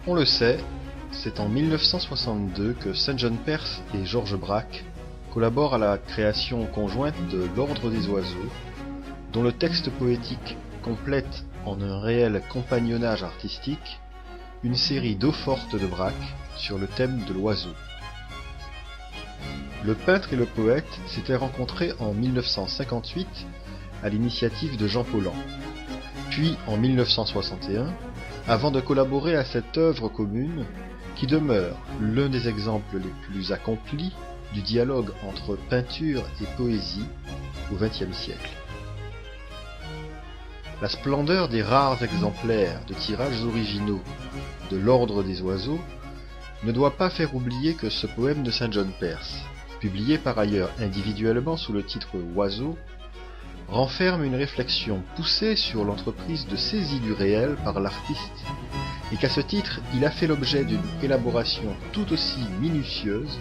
On le sait, c'est en 1962 que St. John Perse et George Braque collaborent à la création conjointe de L'Ordre des Oiseaux, dont le texte poétique complète en un réel compagnonnage artistique une série d'eaux-fortes de Braque sur le thème de l'oiseau. Le peintre et le poète s'étaient rencontrés en 1958 à l'initiative de Jean Paulhan, puis en 1961, avant de collaborer à cette œuvre commune qui demeure l'un des exemples les plus accomplis du dialogue entre peinture et poésie au XXe siècle. La splendeur des rares exemplaires de tirages originaux de L'Ordre des Oiseaux ne doit pas faire oublier que ce poème de St. John Perse, publié par ailleurs individuellement sous le titre Oiseau, renferme une réflexion poussée sur l'entreprise de saisie du réel par l'artiste, et qu'à ce titre, il a fait l'objet d'une élaboration tout aussi minutieuse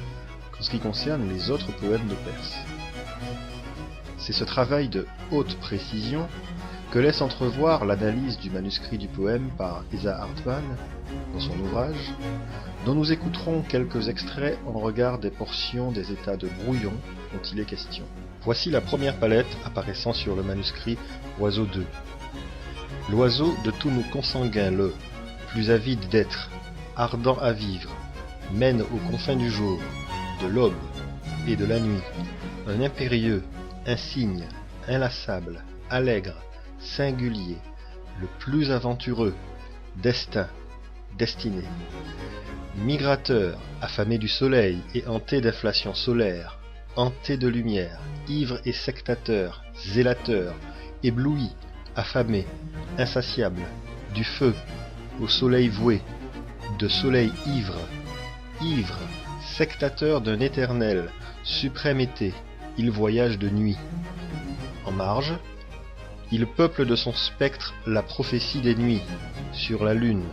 qu'en ce qui concerne les autres poèmes de Perse. C'est ce travail de haute précision que laisse entrevoir l'analyse du manuscrit du poème par Esa Hartmann dans son ouvrage, dont nous écouterons quelques extraits en regard des portions des états de brouillon dont il est question. Voici la première palette apparaissant sur le manuscrit Oiseau 2. L'oiseau de tous nos consanguins le, plus avide d'être, ardent à vivre, mène aux confins du jour, de l'aube et de la nuit, un impérieux, insigne, inlassable, allègre, singulier, le plus aventureux, destin, destiné, migrateur, affamé du soleil et hanté d'inflation solaire, hanté de lumière, ivre et sectateur, zélateur, ébloui, affamé, insatiable, du feu, au soleil voué, de soleil ivre, ivre, sectateur d'un éternel, suprême été, il voyage de nuit. En marge, il peuple de son spectre la prophétie des nuits, sur la lune,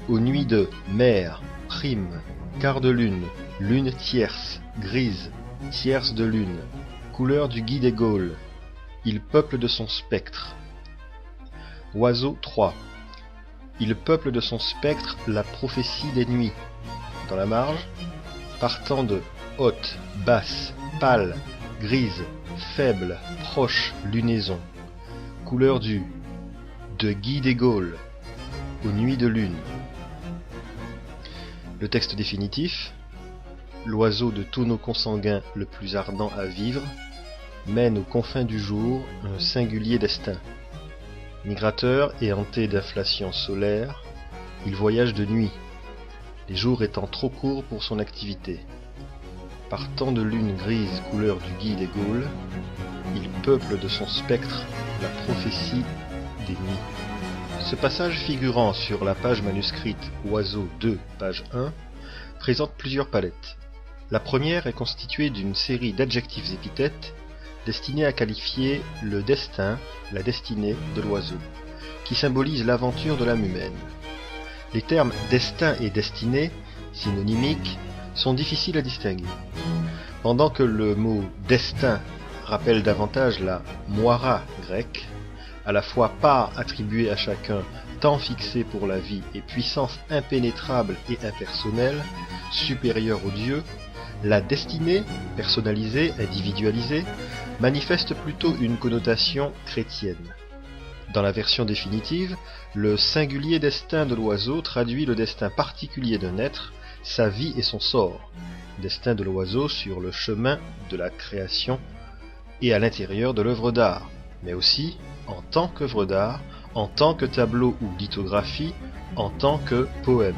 aux nuits de mer, prime, quart de lune, lune tierce, grise, tierce de lune, couleur du gui des Gaules, il peuple de son spectre. Oiseau 3. Il peuple de son spectre la prophétie des nuits. Dans la marge, partant de haute, basse, pâle, grise, faible, proche, lunaison, couleur du de Guy des Gaules, aux nuits de lune. Le texte définitif: l'oiseau de tous nos consanguins le plus ardent à vivre, mène aux confins du jour un singulier destin. Migrateur et hanté d'inflation solaire, il voyage de nuit, les jours étant trop courts pour son activité. Partant de lune grise couleur du Guy des Gaules, il peuple de son spectre la prophétie des nuits. Ce passage figurant sur la page manuscrite Oiseau 2, page 1, présente plusieurs palettes. La première est constituée d'une série d'adjectifs épithètes destinés à qualifier le destin, la destinée de l'oiseau, qui symbolise l'aventure de l'âme humaine. Les termes destin et destinée, synonymiques, sont difficiles à distinguer. Pendant que le mot destin rappelle davantage la moira grecque, à la fois part attribuée à chacun, temps fixé pour la vie et puissance impénétrable et impersonnelle, supérieure aux dieux, la destinée, personnalisée, individualisée, manifeste plutôt une connotation chrétienne. Dans la version définitive, le singulier destin de l'oiseau traduit le destin particulier d'un être, sa vie et son sort, destin de l'oiseau sur le chemin de la création et à l'intérieur de l'œuvre d'art, mais aussi en tant qu'œuvre d'art, en tant que tableau ou lithographie, en tant que poème.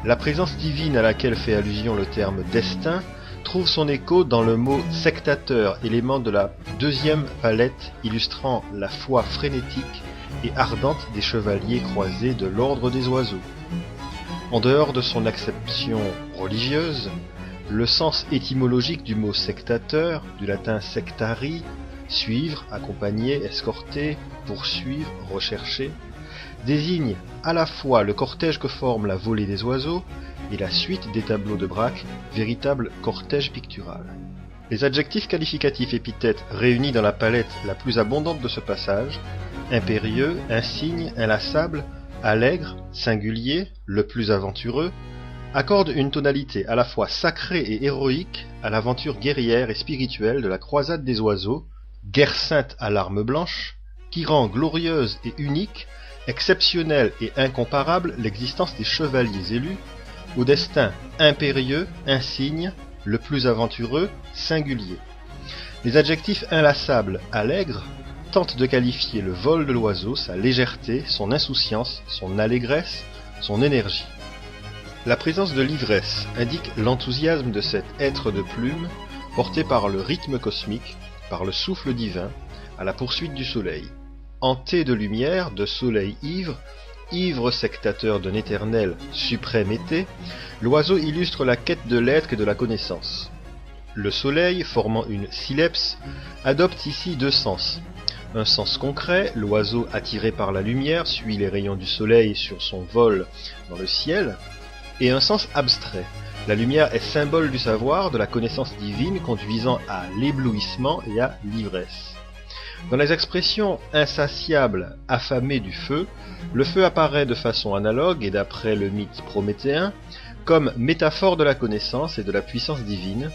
La présence divine à laquelle fait allusion le terme destin trouve son écho dans le mot sectateur, élément de la deuxième palette illustrant la foi frénétique et ardente des chevaliers croisés de l'Ordre des Oiseaux. En dehors de son acception religieuse, le sens étymologique du mot sectateur, du latin sectari, suivre, accompagner, escorter, poursuivre, rechercher, désigne à la fois le cortège que forme la volée des oiseaux et la suite des tableaux de Braque, véritable cortège pictural. Les adjectifs qualificatifs épithètes réunis dans la palette la plus abondante de ce passage, impérieux, insigne, inlassable, allègre, singulier, le plus aventureux, accorde une tonalité à la fois sacrée et héroïque à l'aventure guerrière et spirituelle de la croisade des oiseaux, guerre sainte à l'arme blanche, qui rend glorieuse et unique, exceptionnelle et incomparable l'existence des chevaliers élus, au destin impérieux, insigne, le plus aventureux, singulier. Les adjectifs inlassables, allègres, tentent de qualifier le vol de l'oiseau, sa légèreté, son insouciance, son allégresse, son énergie. La présence de l'ivresse indique l'enthousiasme de cet être de plume, porté par le rythme cosmique, par le souffle divin, à la poursuite du soleil. Hanté de lumière, de soleil ivre, ivre sectateur d'un éternel suprême été, l'oiseau illustre la quête de l'être et de la connaissance. Le soleil, formant une sileps, adopte ici deux sens. Un sens concret, l'oiseau attiré par la lumière suit les rayons du soleil sur son vol dans le ciel, et un sens abstrait. La lumière est symbole du savoir, de la connaissance divine conduisant à l'éblouissement et à l'ivresse. Dans les expressions insatiables, affamé du feu, le feu apparaît de façon analogue et d'après le mythe prométhéen comme métaphore de la connaissance et de la puissance divine,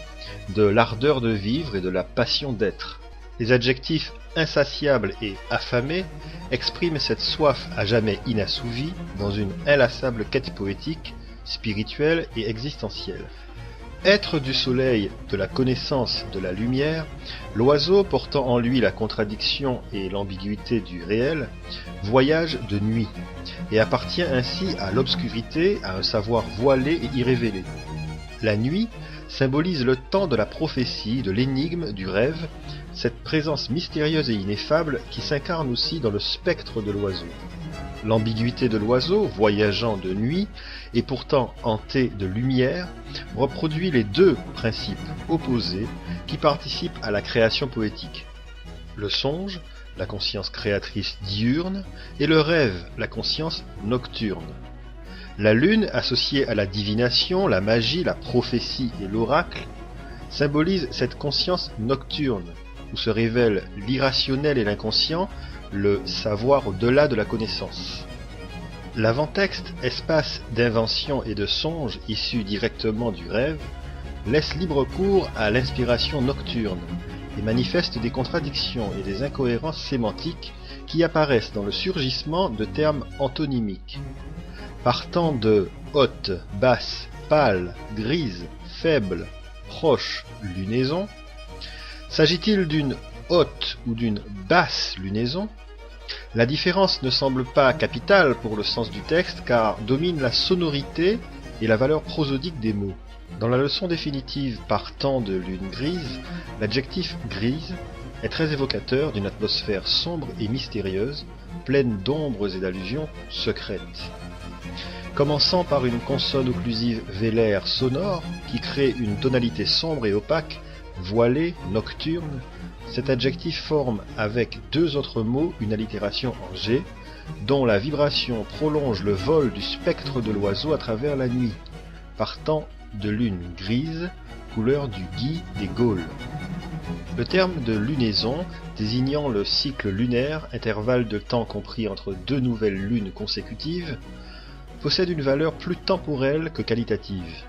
de l'ardeur de vivre et de la passion d'être. Les adjectifs insatiable et affamé expriment cette soif à jamais inassouvie dans une inlassable quête poétique, spirituelle et existentielle. Être du soleil, de la connaissance, de la lumière, l'oiseau portant en lui la contradiction et l'ambiguïté du réel, voyage de nuit, et appartient ainsi à l'obscurité, à un savoir voilé et irrévélé. La nuit symbolise le temps de la prophétie, de l'énigme, du rêve, cette présence mystérieuse et ineffable qui s'incarne aussi dans le spectre de l'oiseau. L'ambiguïté de l'oiseau, voyageant de nuit, et pourtant hanté de lumière, reproduit les deux principes opposés qui participent à la création poétique. Le songe, la conscience créatrice diurne, et le rêve, la conscience nocturne. La lune, associée à la divination, la magie, la prophétie et l'oracle, symbolise cette conscience nocturne, où se révèlent l'irrationnel et l'inconscient, le savoir au-delà de la connaissance. L'avant-texte, espace d'invention et de songe issu directement du rêve, laisse libre cours à l'inspiration nocturne et manifeste des contradictions et des incohérences sémantiques qui apparaissent dans le surgissement de termes antonymiques. Partant de haute, basse, pâle, grise, faible, proche, lunaison, s'agit-il d'une haute ou d'une basse lunaison? La différence ne semble pas capitale pour le sens du texte car domine la sonorité et la valeur prosodique des mots. Dans la leçon définitive partant de lune grise, l'adjectif grise est très évocateur d'une atmosphère sombre et mystérieuse, pleine d'ombres et d'allusions secrètes. Commençant par une consonne occlusive vélaire sonore qui crée une tonalité sombre et opaque, voilée, nocturne, cet adjectif forme avec deux autres mots une allitération en G, dont la vibration prolonge le vol du spectre de l'oiseau à travers la nuit, partant de lune grise, couleur du gui des Gaules. Le terme de lunaison, désignant le cycle lunaire, intervalle de temps compris entre deux nouvelles lunes consécutives, possède une valeur plus temporelle que qualitative.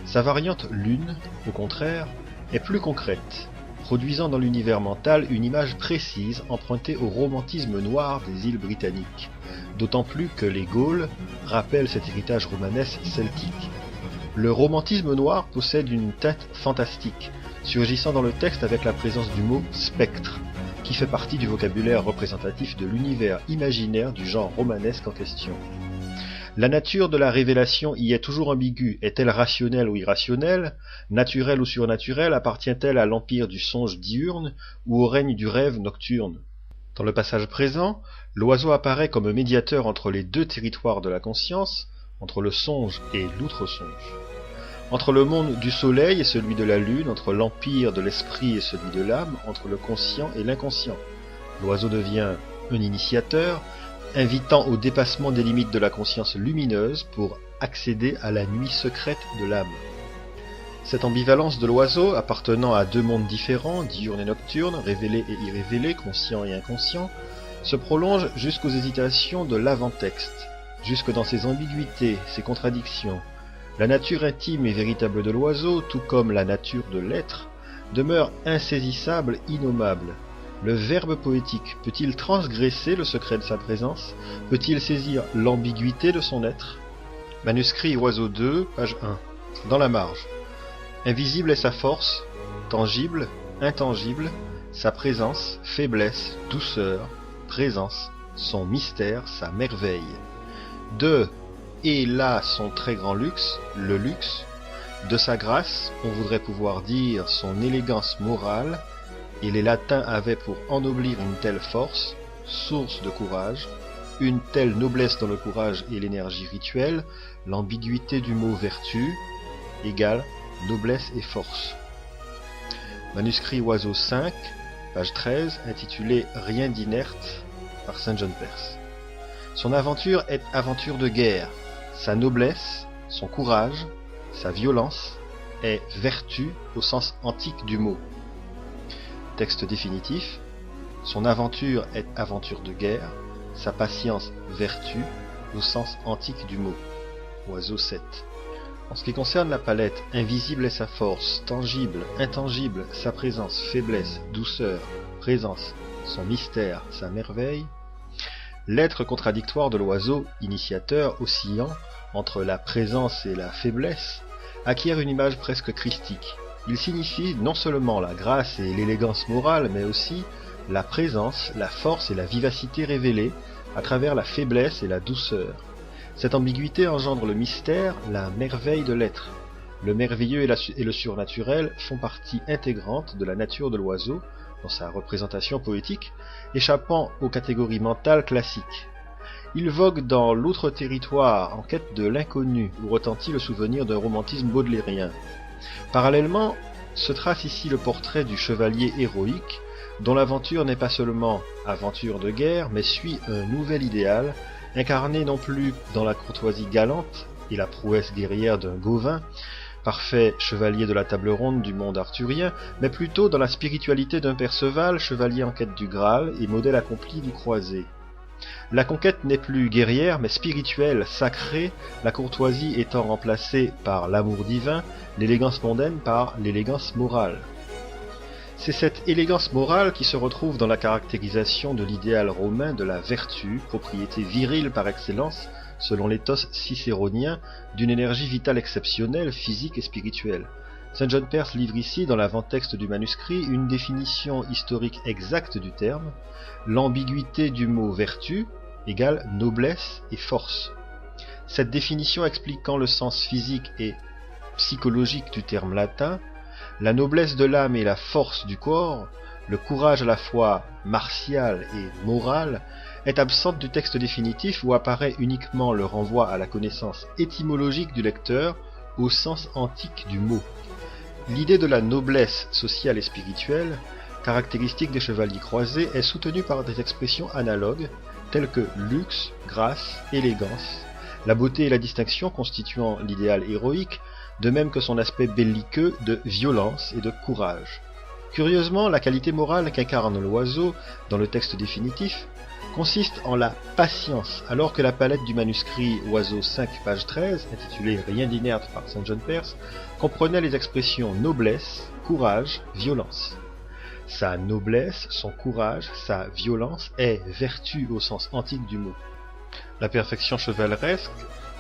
Sa variante lune, au contraire, est plus concrète, produisant dans l'univers mental une image précise empruntée au romantisme noir des îles britanniques, d'autant plus que les Gaules rappellent cet héritage romanesque celtique. Le romantisme noir possède une teinte fantastique, surgissant dans le texte avec la présence du mot « spectre », qui fait partie du vocabulaire représentatif de l'univers imaginaire du genre romanesque en question. La nature de la révélation y est toujours ambiguë. Est-elle rationnelle ou irrationnelle, naturelle ou surnaturelle, appartient-elle à l'empire du songe diurne ou au règne du rêve nocturne? Dans le passage présent, l'oiseau apparaît comme médiateur entre les deux territoires de la conscience, entre le songe et l'outre-songe. Entre le monde du soleil et celui de la lune, entre l'empire de l'esprit et celui de l'âme, entre le conscient et l'inconscient. L'oiseau devient un initiateur, invitant au dépassement des limites de la conscience lumineuse pour accéder à la nuit secrète de l'âme. Cette ambivalence de l'oiseau, appartenant à deux mondes différents, diurne et nocturne, révélé et irrévélé, conscient et inconscient, se prolonge jusqu'aux hésitations de l'avant-texte. jusque dans ses ambiguïtés, ses contradictions. La nature intime et véritable de l'oiseau, tout comme la nature de l'être, demeure insaisissable, innommable. Le verbe poétique peut-il transgresser le secret de sa présence? Peut-il saisir l'ambiguïté de son être? Manuscrit Oiseau 2, page 1. Dans la marge. Invisible est sa force, tangible, intangible, sa présence, faiblesse, douceur, présence, son mystère, sa merveille. De et là son très grand luxe, le luxe, de sa grâce, on voudrait pouvoir dire son élégance morale, et les latins avaient pour ennoblir une telle force, source de courage, une telle noblesse dans le courage et l'énergie rituelle, l'ambiguïté du mot vertu, égale noblesse et force. Manuscrit Oiseau 5, page 13, intitulé Rien d'inerte, par Saint John Perse. Son aventure est aventure de guerre. Sa noblesse, son courage, sa violence est vertu au sens antique du mot. Texte définitif. Son aventure est aventure de guerre. Sa patience, vertu au sens antique du mot. Oiseau 7. En ce qui concerne la palette, invisible est sa force, tangible, intangible, sa présence, faiblesse, douceur, présence, son mystère, sa merveille. L'être contradictoire de l'oiseau, initiateur, oscillant entre la présence et la faiblesse, acquiert une image presque christique. Il signifie non seulement la grâce et l'élégance morale, mais aussi la présence, la force et la vivacité révélées à travers la faiblesse et la douceur. Cette ambiguïté engendre le mystère, la merveille de l'être. Le merveilleux et le surnaturel font partie intégrante de la nature de l'oiseau, dans sa représentation poétique, échappant aux catégories mentales classiques. Il vogue dans l'autre territoire en quête de l'inconnu, où retentit le souvenir d'un romantisme baudelairien. Parallèlement, se trace ici le portrait du chevalier héroïque, dont l'aventure n'est pas seulement aventure de guerre, mais suit un nouvel idéal, incarné non plus dans la courtoisie galante et la prouesse guerrière d'un Gauvin, parfait chevalier de la table ronde du monde arthurien, mais plutôt dans la spiritualité d'un Perceval, chevalier en quête du Graal et modèle accompli du croisé. La conquête n'est plus guerrière, mais spirituelle, sacrée, la courtoisie étant remplacée par l'amour divin, l'élégance mondaine par l'élégance morale. C'est cette élégance morale qui se retrouve dans la caractérisation de l'idéal romain de la vertu, propriété virile par excellence, selon l'éthos cicéronien, d'une énergie vitale exceptionnelle, physique et spirituelle. Saint John Perse livre ici, dans l'avant-texte du manuscrit, une définition historique exacte du terme. L'ambiguïté du mot vertu égale noblesse et force. Cette définition expliquant le sens physique et psychologique du terme latin, la noblesse de l'âme et la force du corps, le courage à la fois martial et moral, est absente du texte définitif où apparaît uniquement le renvoi à la connaissance étymologique du lecteur au sens antique du mot. L'idée de la noblesse sociale et spirituelle, caractéristique des chevaliers croisés, est soutenue par des expressions analogues telles que luxe, grâce, élégance, la beauté et la distinction constituant l'idéal héroïque, de même que son aspect belliqueux de violence et de courage. Curieusement, la qualité morale qu'incarne l'oiseau dans le texte définitif consiste en la patience, alors que la palette du manuscrit Oiseau 5, page 13, intitulé Rien d'inerte par Saint John Perse, comprenait les expressions noblesse, courage, violence. Sa noblesse, son courage, sa violence est vertu au sens antique du mot. La perfection chevaleresque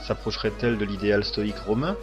s'approcherait-elle de l'idéal stoïque romain ?